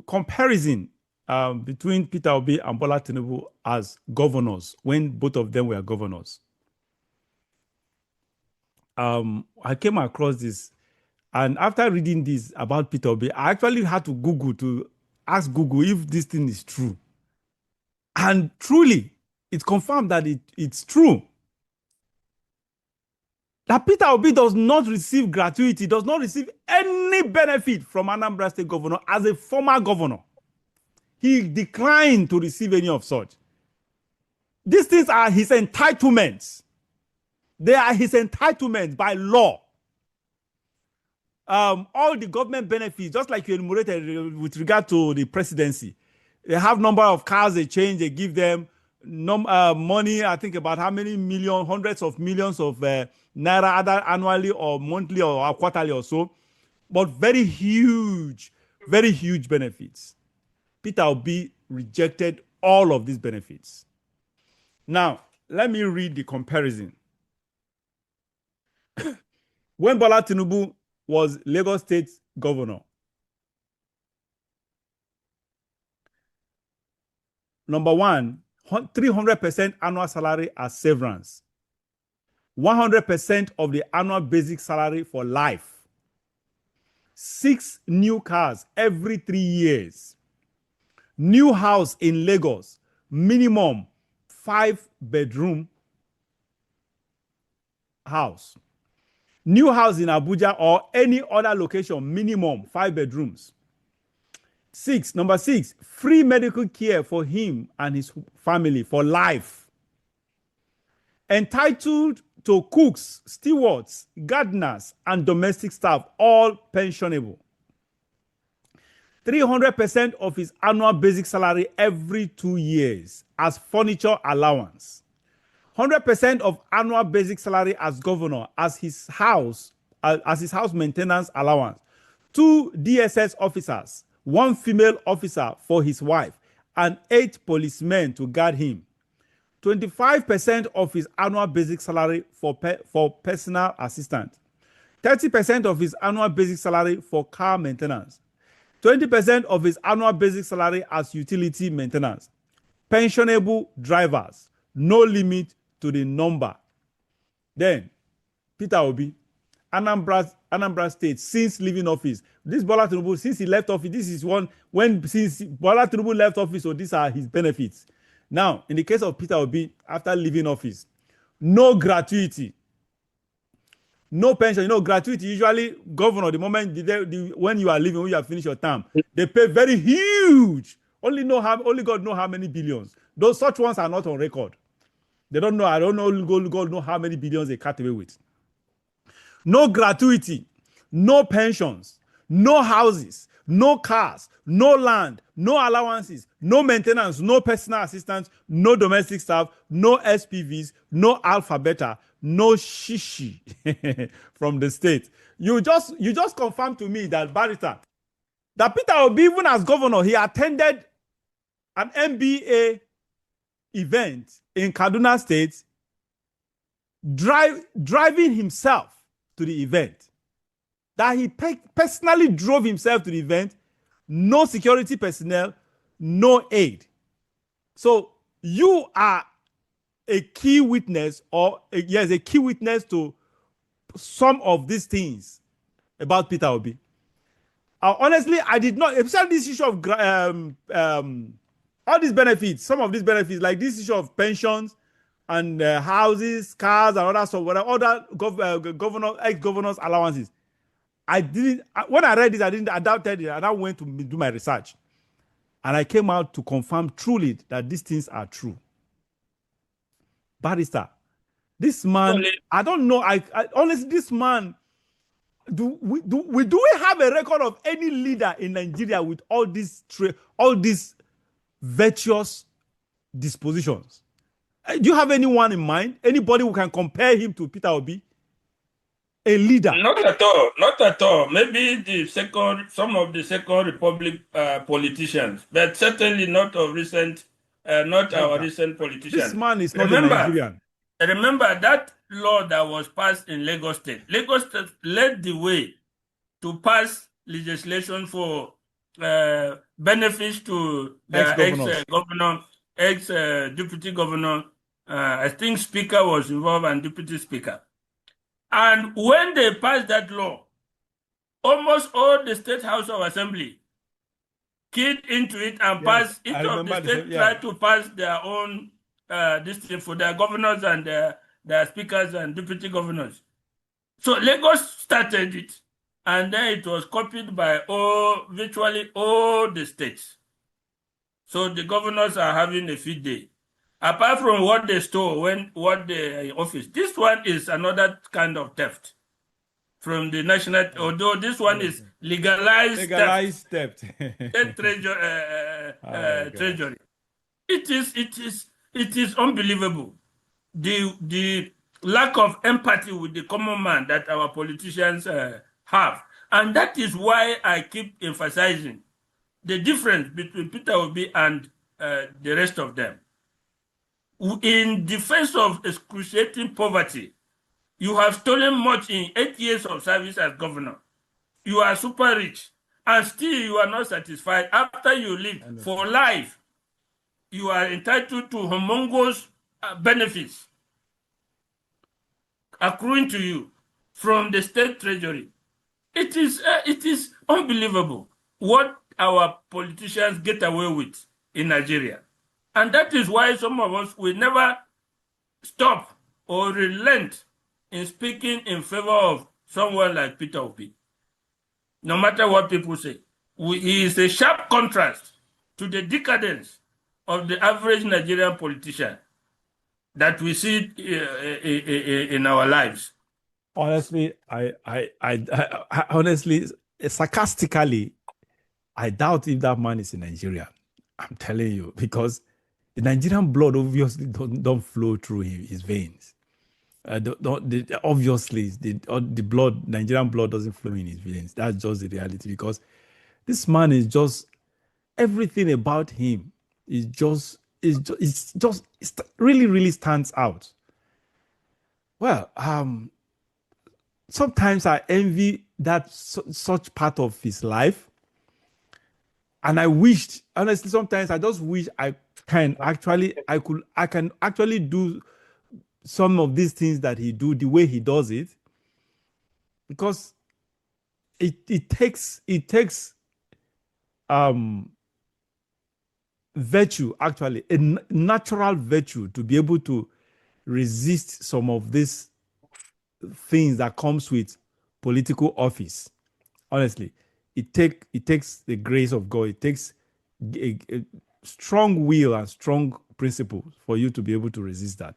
comparison between Peter Obi and Bola Tinubu as governors when both of them were governors. I came across this, and after reading this about Peter Obi, I actually had to ask Google if this thing is true. And truly, it's confirmed that it's true. That Peter Obi does not receive gratuity, does not receive any benefit from Anambra State governor as a former governor. He declined to receive any of such. These things are his entitlements. They are his entitlements by law. All the government benefits, just like you enumerated with regard to the presidency, they have number of cars they change, they give them money, I think about how many millions, hundreds of millions of naira, either annually or monthly or quarterly or so, but very huge benefits. Peter Obi rejected all of these benefits. Now, let me read the comparison. When Bola Tinubu was Lagos State governor, number one, 300% annual salary as severance, 100% of the annual basic salary for life, 6 new cars every 3 years, new house in Lagos, minimum 5-bedroom house, new house in Abuja or any other location, minimum 5 bedrooms. Number 6, free medical care for him and his family for life. Entitled to cooks, stewards, gardeners, and domestic staff, all pensionable. 300% of his annual basic salary every 2 years as furniture allowance. 100% of annual basic salary as governor as his house maintenance allowance. 2 DSS officers, 1 female officer for his wife, and 8 policemen to guard him. 25% of his annual basic salary for personal assistant. 30% of his annual basic salary for car maintenance. 20% of his annual basic salary as utility maintenance. Pensionable drivers, no limit to the number. Then, Peter Obi, Anambra State, since leaving office. This Bola Tinubu, since he left office, this is since Bola Tinubu left office, so these are his benefits. Now, in the case of Peter Obi, after leaving office, no gratuity, no pension. You know, gratuity, usually, governor, the moment, when you are leaving, when you have finished your term, they pay very huge. Only God knows how many billions. Those such ones are not on record. They don't know. I don't know. God know how many billions they cut away with. No gratuity, no pensions, no houses, no cars, no land, no allowances, no maintenance, no personal assistance, no domestic staff, no SPVs, no alpha beta, no shishi from the state. You just confirmed to me that barrister, that Peter Obi, even as governor, he attended an MBA event in Kaduna State, driving himself to the event. That he personally drove himself to the event, no security personnel, no aid. So you are a key witness, a key witness to some of these things about Peter Obi. Honestly, I did not, especially this issue of all these benefits, some of these benefits, like this issue of pensions and houses, cars, and other stuff, other ex-governors' allowances. When I read this, I doubted it, and I went to do my research. And I came out to confirm truly that these things are true. Barrister, this man, I don't know, honestly, this man, do we have a record of any leader in Nigeria with all these virtuous dispositions? Do you have anyone in mind? Anybody who can compare him to Peter Obi? A leader? Not at all. Not at all. Maybe some of the Second Republic politicians, but certainly not of recent, not our recent politicians. This man is not a Nigerian. Remember that law that was passed in Lagos State. Lagos State led the way to pass legislation for benefits to the Ex-governors. ex-governor, ex-deputy governor. I think speaker was involved and deputy speaker. And when they passed that law, almost all the State House of Assembly keyed into it and Yes, passed. Each I of the remember states yeah. tried to pass their own district for their governors and their speakers and deputy governors. So Lagos started it, and then it was copied by virtually all the states. So the governors are having a field day. Apart from what they stole, what the office, this one is another kind of theft from the national. Although this one is legalized theft. State treasury. It is unbelievable. The lack of empathy with the common man that our politicians have. And that is why I keep emphasizing the difference between Peter Obi and the rest of them. In the face of excruciating poverty, you have stolen much in 8 years of service as governor. You are super rich, and still you are not satisfied. After you leave for life, you are entitled to humongous benefits accruing to you from the state treasury. It is unbelievable what our politicians get away with in Nigeria. And that is why some of us will never stop or relent in speaking in favor of someone like Peter Obi. No matter what people say, he is a sharp contrast to the decadence of the average Nigerian politician that we see in our lives. Honestly, I honestly, sarcastically, I doubt if that man is in Nigeria. I'm telling you, because the Nigerian blood obviously don't flow through his veins. Obviously, the blood, Nigerian blood doesn't flow in his veins. That's just the reality, because this man is just, everything about him is just, it's really, really stands out. Well, sometimes I envy that such part of his life. And I wished, honestly, sometimes I just wish I can actually do some of these things that he do the way he does it, because it takes virtue, actually a natural virtue, to be able to resist some of these things that comes with political office. Honestly, it takes the grace of God. It takes a strong will and strong principles for you to be able to resist that.